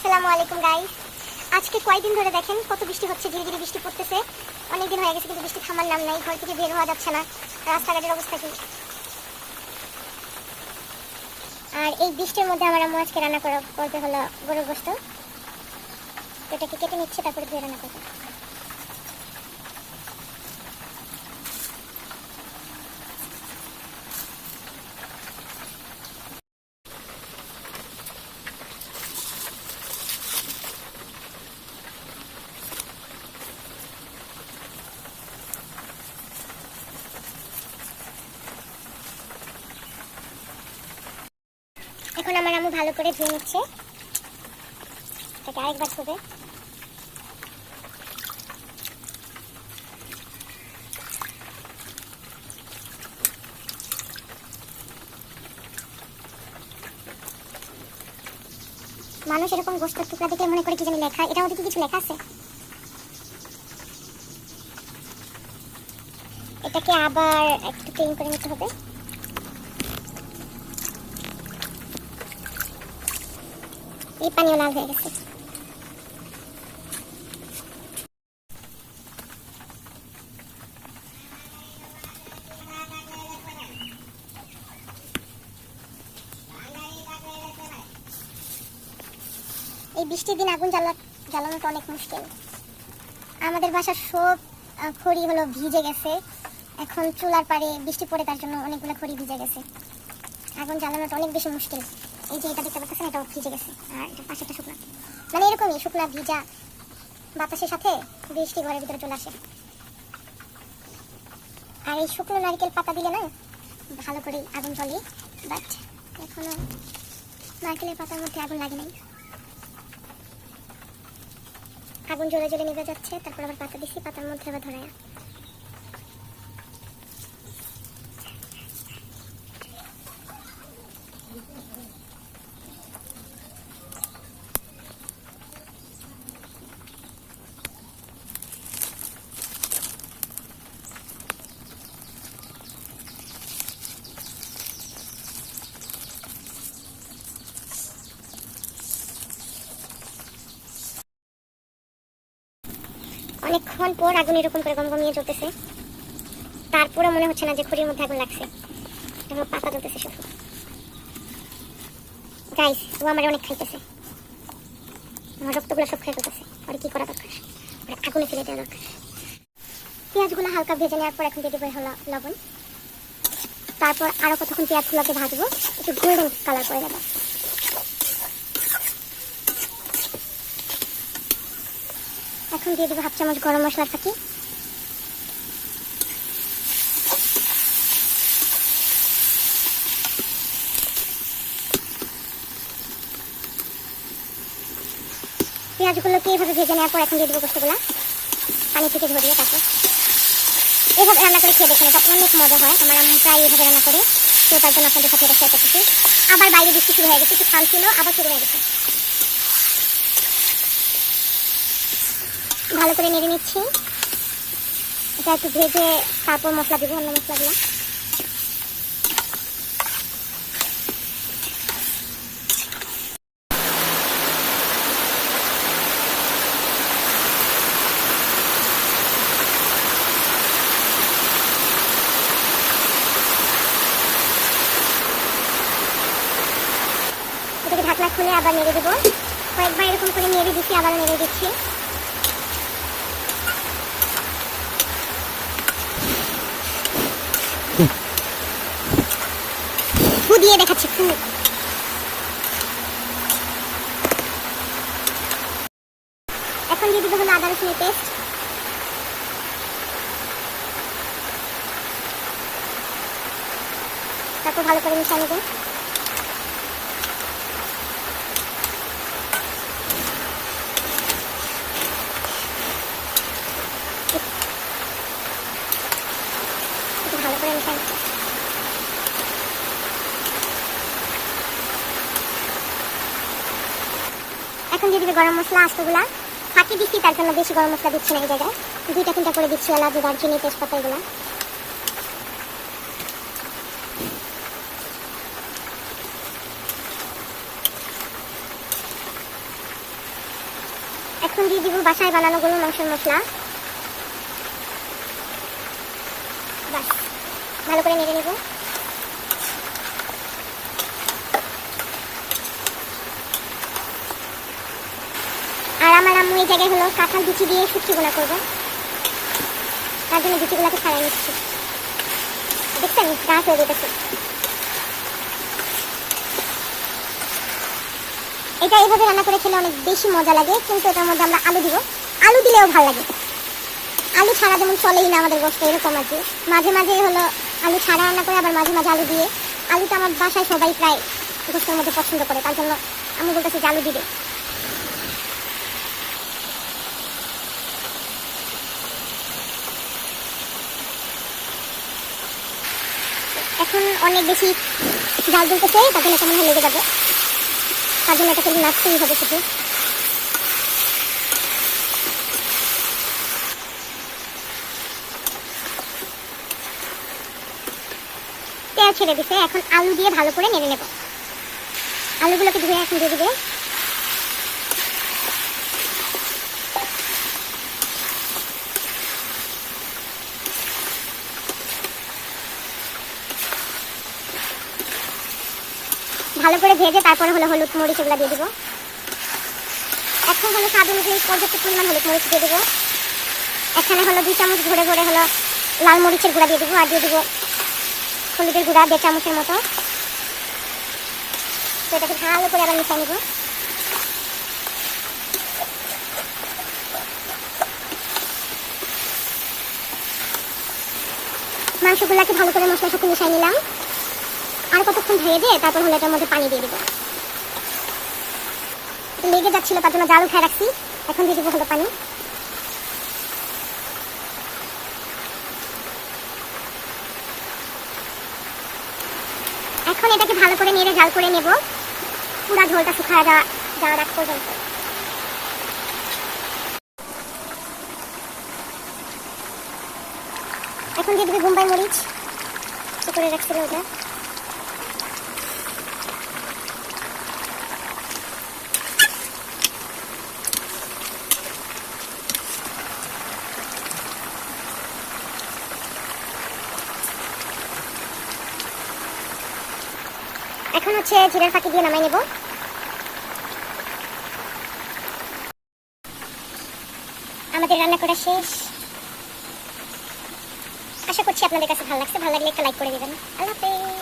আসসালামু আলাইকুম গাইস। আজকে কয়েকদিন ধরে দেখেন কত বৃষ্টি হচ্ছে, ধীরে ধীরে বৃষ্টি পড়তেছে। অনেকদিন হয়ে গেছে কিন্তু বৃষ্টি থামার নাম নাই। ঘর থেকে বের হওয়া যাচ্ছে না, রাস্তাঘাটের অবস্থা কি। আর এই বৃষ্টির মধ্যে আমার আম্মু আজকে রান্না করবে হলো গরুর গোশত। এটাকে কেটে নিচ্ছে, তারপরে ধুয়ে রান্না করবে। এখন আমার আম্মু ভালো করে ধুয়ে নিচ্ছে, এটাকে আরেকবার ধুবে। মানুষ এরকম গোশতের টুকরা দেখলে মনে করে কি জানি লেখা, এটার মধ্যে কি কিছু লেখা আছে। এটাকে আবার একটু ক্লিন করে নিতে হবে। এই পানিও লাল হয়ে গেছে। এই বৃষ্টির দিন আগুন জ্বালানোটা অনেক মুশকিল। আমাদের বাসার সব খড়ি হলো ভিজে গেছে। এখন চুলার পাড়ে বৃষ্টি পড়ে, তার জন্য অনেকগুলো খড়ি ভিজে গেছে। আগুন জ্বালানোটা অনেক বেশি মুশকিল। এই যে এটা দেখতে পাচ্ছেন, এটাও ভিজে গেছে, আর এটা পাশেরটা শুকনা। মানে এরকমই শুকনা ভিজা বাতাসের সাথে বৃষ্টি ঘরের ভিতরে চলে আসে। আর এই শুকনো নারকেল পাতা দিলে না ভালো করে আগুন জ্বলে, বাট এখনো নারকেলের পাতার মধ্যে আগুন লাগে নাই। আগুন জ্বলে জ্বলে নিভে যাচ্ছে, তারপর আবার পাতা দিচ্ছি, পাতার মধ্যে আবার ধরায়। অনেকক্ষণ পর আগুন এরকম করে গমগমিয়ে জ্বলতেছে, তারপরে মনে হচ্ছে না যে খড়ির মধ্যে আগুন লাগছে, এখন পাতা জ্বলতেছে শুধু। গাইস, ও আমার অনেক খাইতেছে, আমার রক্তগুলো সব খেয়ে ফেলতেছে। আর কি করা দরকার, আগুনে ফেলে দেওয়া দরকার। পেঁয়াজগুলো হালকা ভেজে নেওয়ার পর এখন দিয়ে দেবো হলো লবণ। তারপর আরো কতক্ষণ পেঁয়াজগুলোকে ভাজবো, একটু গোল্ডেন কালার করে নেবো। এখন দিয়ে দেবো 1/2 চামচ গরম মশলা ফাঁকি। পেঁয়াজগুলোকে এইভাবে ভেজে নেওয়ার পর এখন দিয়ে দেবো গোশতগুলা পানি থেকে ঝরিয়ে। তারপর এইভাবে রান্না করে খেয়ে দেখেন, এটা অনেক মজা হয়। আমার আম্মু প্রায় এইভাবে রান্না করে, তো তার জন্য আপনাদের সাথে এটা শেয়ার করতেছি। আবার বাইরে বৃষ্টি শুরু হয়ে গেছে, একটু থামছিল, আবার শুরু হয়ে গেছে। ভালো করে নেড়ে নিচ্ছি, এটা একটু ভেজে তারপর মশলা দেবো, অন্য মশলাগুলো। এটাকে ঢাকনা খুলে আবার নেড়ে দেবো। কয়েকবার এরকম করে নেড়ে দিচ্ছি, আবার নেড়ে দিচ্ছি। ফু দিয়ে দেখাচ্ছি, ফু। এখন দিয়ে দিতে হলো আদা রসুনের পেস্ট। তারপর ভালো করে মিশিয়ে নেব। ভালো করে মিশিয়ে নেব। এখন দিয়ে দিবে গরম মশলা আস্তগুলা। ফাঁকি দিচ্ছি, তার জন্য বেশি গরম মশলা দিচ্ছি না, এই জায়গায় 2-3টা করে দিচ্ছি, এলাচ, দারচিনি, তেজপাতা এগুলা। এখন দিয়ে দিব বাসায় বানানো গরুর মাংসের মশলা। বাস ভালো করে নেড়ে নেব। আর আমার আম্মু এই জায়গায় হলো কাঁঠাল বিচি দিয়ে শুটকি বোনা করবো, তার জন্য বিচিগুলোকে ছাড়াই নিচ্ছি। দেখছেন গাছ হয়ে যেতেছে। এটা এইভাবে রান্না করে খেলে অনেক বেশি মজা লাগে, কিন্তু এটার মধ্যে আমরা আলু দিব। আলু দিলেও ভালো লাগে, আলু ছাড়া যেমন চলেই না আমাদের গোশতে, এরকম আর কি। মাঝে মাঝে হলো আলু ছাড়া রান্না করে, আবার মাঝে মাঝে আলু দিয়ে। আলুটা আমার বাসায় সবাই প্রায় গোশতের মধ্যে পছন্দ করে, তার জন্য আমি বলতেছি যে আলু দিবে। এখন অনেক বেশি জাল দিতেছে, তার জন্য কেমন লেগে যাবে, তার জন্য এটাকে নাড়তেই হবে শুধু। তেল ছেড়ে দিছে, এখন আলু দিয়ে ভালো করে নেড়ে নেব। আলুগুলোকে ধুয়ে এখন দিয়ে দিবে। ভালো করে ভেজে তারপরে হলো হলুদ মরিচ এগুলো দিয়ে দিব। এখন হলো স্বাদ অনুযায়ী পর্যাপ্ত পরিমাণ হলুদ মরিচ দিয়ে দিব। এখানে হলো 2 চামচ ভরে ভরে হলো লাল মরিচের গুঁড়া দিয়ে দিব, আর দিয়ে দিব হলুদের গুঁড়া 1.5 চামচের মতো। তো এটাকে ভালো করে আবার মিশিয়ে নেব। মাংসগুলাকে ভালো করে মশলার সাথে মিশিয়ে নিলাম। আর কতক্ষণ ভেজে তারপর হলো এটার মধ্যে পানি দিয়ে দিব। লেগে যাচ্ছিল তার জন্য জাল উঠায় রাখছি, এখন দিয়ে দিব হলো পানি। এখন এটাকে ভালো করে নেড়ে জাল করে নেব, পুরা ঝোলটা শুকায় যাওয়ার আগ পর্যন্ত। এখন দিয়ে দিবি বোম্বাই মরিচ, করে রাখছিল ওটা। এখন হচ্ছে জিরার ফাঁকি দিয়ে নামাই নেব। আমাদের রান্না করা শেষ। আশা করছি আপনাদের কাছে ভালো লাগছে। ভালো লাগলে একটা লাইক করে দিবেন। আল্লাহ হাফেজ।